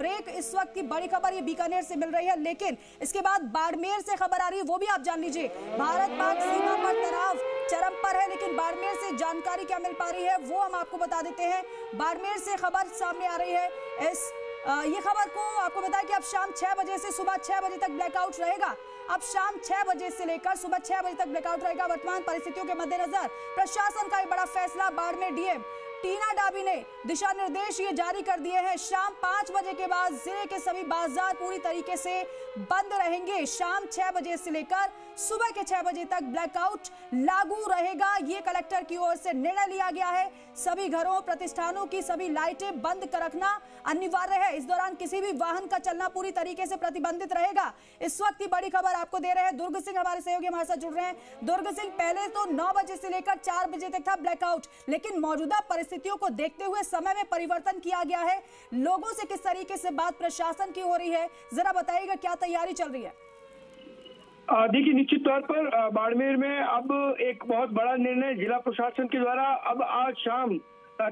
Break. इस वक्त की बड़ी खबर ये बीकानेर से मिल रही है, लेकिन इसके बाद बाड़मेर से खबर आ रही है, वो भी आप जान लीजिए। भारत पाक सीमा पर तनाव चरम पर है, लेकिन बाड़मेर से जानकारी क्या मिल पा रही है वो हम आपको बता देते हैं। बाड़मेर से खबर सामने आ रही है। ये खबर को आपको बताया कि अब शाम 6 बजे से सुबह 6 बजे तक ब्लैकआउट रहेगा। अब शाम 6 बजे से लेकर सुबह 6 बजे तक ब्लैकआउट रहेगा। वर्तमान परिस्थितियों के मद्देनजर प्रशासन का एक बड़ा फैसला। बाड़मेर डीएम टीना डाबी ने दिशा निर्देश ये जारी कर दिए हैं। शाम 5 बजे के बाद जिले के सभी बाजार पूरी तरीके से बंद रहेंगे। शाम 6 बजे से लेकर सुबह के 6 बजे तक ब्लैकआउट लागू रहेगा। ये कलेक्टर की ओर से निर्णय लिया गया है। सभी घरों, प्रतिष्ठानों की सभी लाइटें बंद कर रखना अनिवार्य है। इस दौरान किसी भी वाहन का चलना पूरी तरीके से प्रतिबंधित रहेगा। इस वक्त की बड़ी खबर आपको दे रहे हैं दुर्ग सिंह, हमारे सहयोगी हमारे साथ जुड़ रहे हैं। दुर्ग सिंह, पहले तो 9 बजे से लेकर 4 बजे तक था ब्लैकआउट, लेकिन मौजूदा परिस्थितियों को देखते हुए समय में परिवर्तन किया गया है। लोगों से किस तरीके से बात प्रशासन की हो रही है, जरा बताइएगा, क्या तैयारी चल रही है? देखिए, निश्चित तौर पर बाड़मेर में अब एक बहुत बड़ा निर्णय जिला प्रशासन के द्वारा अब आज शाम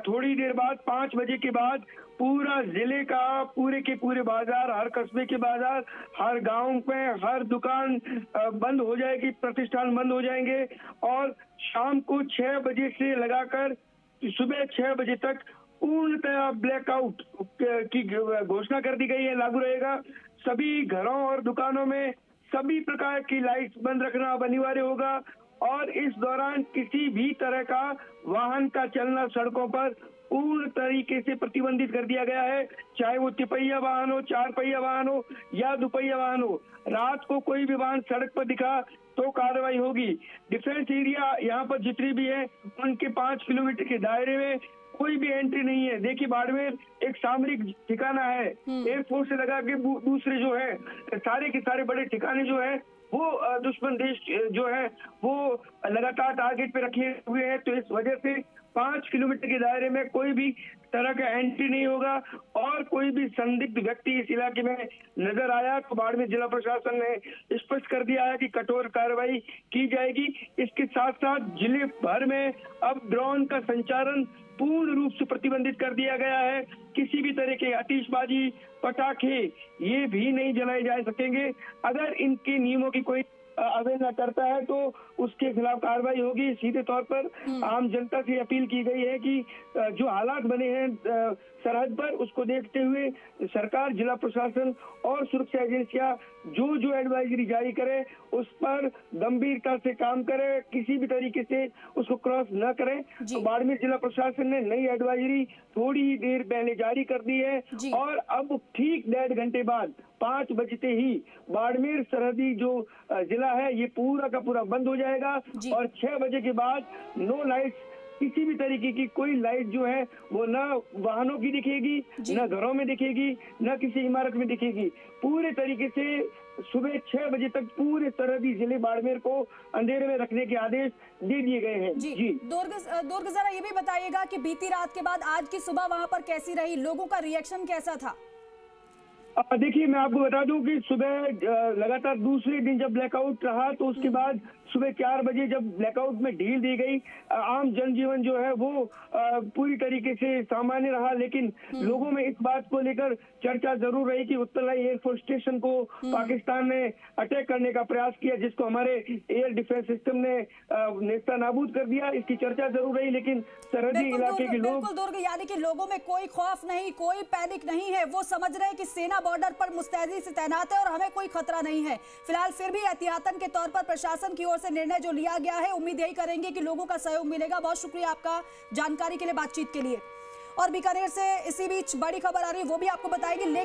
थोड़ी देर बाद 5 बजे के बाद पूरा जिले का पूरे के पूरे बाजार, हर कस्बे के बाजार, हर गांव में हर दुकान बंद हो जाएगी, प्रतिष्ठान बंद हो जाएंगे और शाम को 6 बजे से लगाकर सुबह 6 बजे तक पूर्णतः ब्लैकआउट की घोषणा कर दी गई है, लागू रहेगा। सभी घरों और दुकानों में सभी प्रकार की लाइट्स बंद रखना अब अनिवार्य होगा और इस दौरान किसी भी तरह का वाहन का चलना सड़कों पर पूर्ण तरीके से प्रतिबंधित कर दिया गया है। चाहे वो तिपहिया वाहन हो, 4 पहिया वाहन हो या दुपहिया वाहन हो। रात को कोई भी वाहन सड़क पर दिखा तो कार्रवाई होगी। डिफेंस एरिया यहाँ पर जितनी भी है उनके 5 किलोमीटर के दायरे में कोई भी एंट्री नहीं है। देखिए, बाड़मेर एक सामरिक ठिकाना है, एयरफोर्स से लगा के दूसरे जो है सारे के सारे बड़े ठिकाने जो है वो दुश्मन देश जो है वो लगातार टारगेट पे रखे हुए हैं। तो इस वजह से 5 किलोमीटर के दायरे में कोई भी तरह का एंट्री नहीं होगा और कोई भी संदिग्ध व्यक्ति इस इलाके में नजर आया तो बाड़मेर जिला प्रशासन ने स्पष्ट कर दिया है कि कठोर कार्रवाई की जाएगी। इसके साथ साथ जिले भर में अब ड्रोन का संचालन पूर्ण रूप से प्रतिबंधित कर दिया गया है। किसी भी तरह के आतिशबाजी, पटाखे ये भी नहीं जलाए जा सकेंगे। अगर इनके नियमों की कोई अवहेलना करता है तो उसके खिलाफ कार्रवाई होगी। सीधे तौर पर आम जनता से अपील की गई है कि जो हालात बने हैं सरहद पर, उसको देखते हुए सरकार, जिला प्रशासन और सुरक्षा एजेंसियां जो एडवाइजरी जारी करे उस पर गंभीरता से काम करे, किसी भी तरीके से उसको क्रॉस न करें। तो बाड़मेर जिला प्रशासन ने नई एडवाइजरी थोड़ी ही देर पहले जारी कर दी है और अब ठीक 1.5 घंटे बाद 5 बजते ही बाड़मेर सरहदी जो जिला है ये पूरा का पूरा बंद हो जाएगा और 6 बजे के बाद नो लाइट्स, किसी भी तरीके की कोई लाइट जो है वो न वाहनों की दिखेगी, न घरों में दिखेगी, न किसी इमारत में दिखेगी। पूरे तरीके से सुबह 6 बजे तक पूरे सरहदी जिले बाड़मेर को अंधेरे में रखने के आदेश दे दिए गए हैं। जी दुर्ग, जरा ये भी बताइएगा कि बीती रात के बाद आज की सुबह वहां पर कैसी रही, लोगों का रिएक्शन कैसा था? देखिए, मैं आपको बता दूं कि सुबह लगातार दूसरे दिन जब ब्लैकआउट रहा तो उसके बाद सुबह 4 बजे जब ब्लैकआउट में ढील दी गई, आम जनजीवन जो है वो पूरी तरीके से सामान्य रहा। लेकिन लोगों में इस बात को लेकर चर्चा जरूर रही कि उत्तरलाई एयरफोर्स स्टेशन को पाकिस्तान ने अटैक करने का प्रयास किया, जिसको हमारे एयर डिफेंस सिस्टम ने नेस्ता नाबूद कर दिया। इसकी चर्चा जरूर रही, लेकिन सरहदी इलाके के लोग दुर्ग, यानी कि लोगों में कोई खौफ नहीं, कोई पैनिक नहीं है। वो समझ रहे हैं कि सेना बॉर्डर पर मुस्तैदी से तैनात है और हमें कोई खतरा नहीं है। फिलहाल फिर भी एहतियातन के तौर पर प्रशासन की ओर से निर्णय जो लिया गया है, उम्मीद यही करेंगे कि लोगों का सहयोग मिलेगा। बहुत शुक्रिया आपका जानकारी के लिए, बातचीत के लिए। और बीकानेर से इसी बीच बड़ी खबर आ रही है, वो भी आपको बताएंगे।